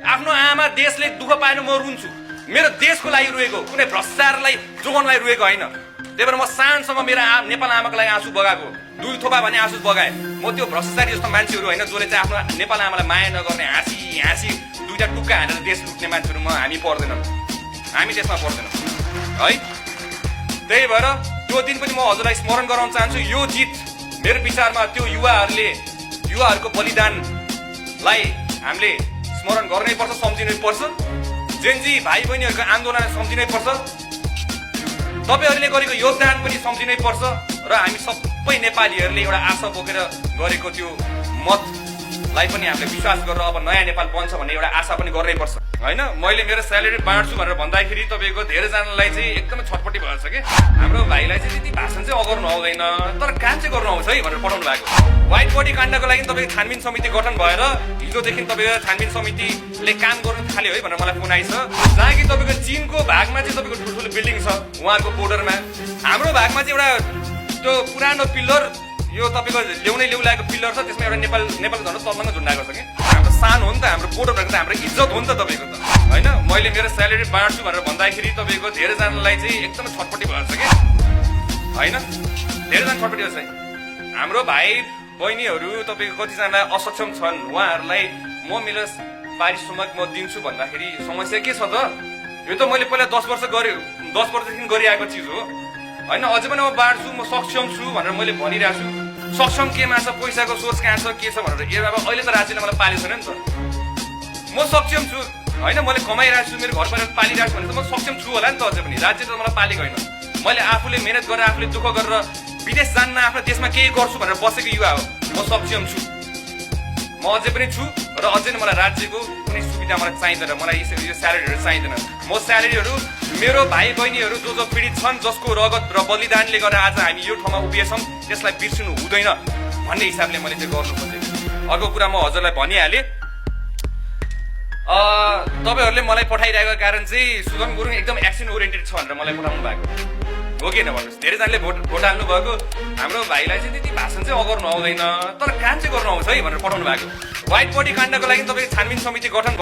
आफ्नो आमा देशले दुःख पाएन म रुन्छु। मेरो देशको लागि रोएको, कुनै भ्रष्टाचारलाई जोगाउनलाई रोएको होइन। त्यही भएर म सानसम्म मेरो नेपाल आमाको लागि आँसु बगाएको, दुई थोपा भने आँसु बगाएँ। म त्यो भ्रष्टाचारी जस्तो मान्छेहरू होइन जसले चाहिँ आफ्नो नेपाल आमालाई माया नगर्ने, हाँसी हाँसी दुईटा टुक्का हानेर देश लुट्ने मान्छेहरू हामी पर्दैनौँ, हामी त्यसमा पर्दैनौँ है। त्यही भएर त्यो दिन पनि म हजुरलाई स्मरण गराउन चाहन्छु। यो जित मेरो विचारमा त्यो युवाहरूको बलिदानलाई हामीले स्मरण गर्नै पर्छ, सम्झिनै पर्छ। जेनजी भाइ बहिनीहरूको आन्दोलन सम्झिनै पर्छ, तपाईँहरूले गरेको योगदान पनि सम्झिनै पर्छ। र हामी सबै नेपालीहरूले एउटा आशा बोकेर गरेको त्यो मतलाई पनि हामीले विश्वास गरेर अब नयाँ नेपाल बन्छ भन्ने एउटा आशा पनि गर्नै पर्छ होइन। मैले मेरो स्यालेरी बाँड्छु भनेर भन्दाखेरि तपाईँको धेरैजनालाई चाहिँ एकदमै छटपट्टि भएछ कि हाम्रो भाइलाई चाहिँ त्यति भाषण चाहिँ अगर्नु आउँदैन, तर काम चाहिँ गर्नु आउँछ है भनेर पठाउनु भएको। व्हाइट बडी काण्डको लागि तपाईँको छानबिन समिति गठन भएर हिजोदेखि तपाईँको छानबिन समितिले काम गर्नु थाल्यो है भनेर मलाई फोन आइछ। जहाँ कि तपाईँको चीनको भागमा चाहिँ तपाईँको ठुल्ठुलो बिल्डिङ छ उहाँको बोर्डरमा, हाम्रो भागमा चाहिँ एउटा त्यो पुरानो पिल्लर, यो तपाईँको ल्याउलाएको पिल्लर छ, त्यसमा एउटा नेपाल झन्डै तल्लामा झुन्डाएको छ कि। हाम्रो सान हो नि त, हाम्रो बोर्डर भनेको त हाम्रो इज्जत हो नि त तपाईँको त होइन। मैले मेरो स्यालेरी बाँड्छु भनेर भन्दाखेरि तपाईँको धेरैजनालाई चाहिँ एकदमै छटपट्टि भएछ कि होइन, धेरैजना छटपट्टि भएछ। हाम्रो भाइ बहिनीहरू तपाईँको कतिजना असक्षम छन्, उहाँहरूलाई म मेरो पारिश्रमिक म दिन्छु भन्दाखेरि समस्या के छ त? यो त मैले पहिला 10 वर्षदेखि गरिआएको चिज हो होइन। अझै पनि म बाँड्छु, म सक्षम छु भनेर मैले भनिरहेको छु। सक्षम केमा छ, पैसाको सोर्स कहाँ छ, के छ भनेर ए बाबा अहिले त राज्यले मलाई पालेको छैन नि त। म सक्षम छु होइन, मैले कमाइरहेको छु, मेरो घर परिवार पालिरहेको छु भने त म सक्षम छु होला नि त। अझै पनि राज्यले त मलाई पालेको होइन। मैले आफूले मेहनत गरेर, आफूले दुःख गरेर विदेश जान्न, आफ्नो देशमा केही गर्छु भनेर बसेको युवा हो। म सक्षम छु, म अझै पनि छु र अझै नै मलाई राज्यको कुनै सुविधा मलाई चाहिँदैन, मलाई यो स्यालेरीहरू चाहिँदैन। म स्यालेरीहरू मेरो भाइ बहिनीहरू जो पीडित छन्, जसको रगत र बलिदानले गर्दा आज हामी यो ठाउँमा उभिएछौँ, त्यसलाई बिर्सिनु हुँदैन भन्ने हिसाबले मैले चाहिँ गर्नु खोजेको। अर्को कुरा म हजुरलाई भनिहालेँ, तपाईँहरूले मलाई पठाइरहेको कारण चाहिँ सुगम गुरुङ एकदम एक्सन ओरिएन्टेड छ भनेर मलाई पठाउनु भएको हो कि भन्नुहोस्। धेरैजनाले भोट हाल्नु भएको, हाम्रो भाइलाई चाहिँ त्यति भाषण चाहिँ अगर्नु आउँदैन, तर काम चाहिँ गर्नु आउँछ है भनेर पठाउनु भएको। व्हाइट बडी काण्डको लागि तपाईँको छानबिन समिति गठन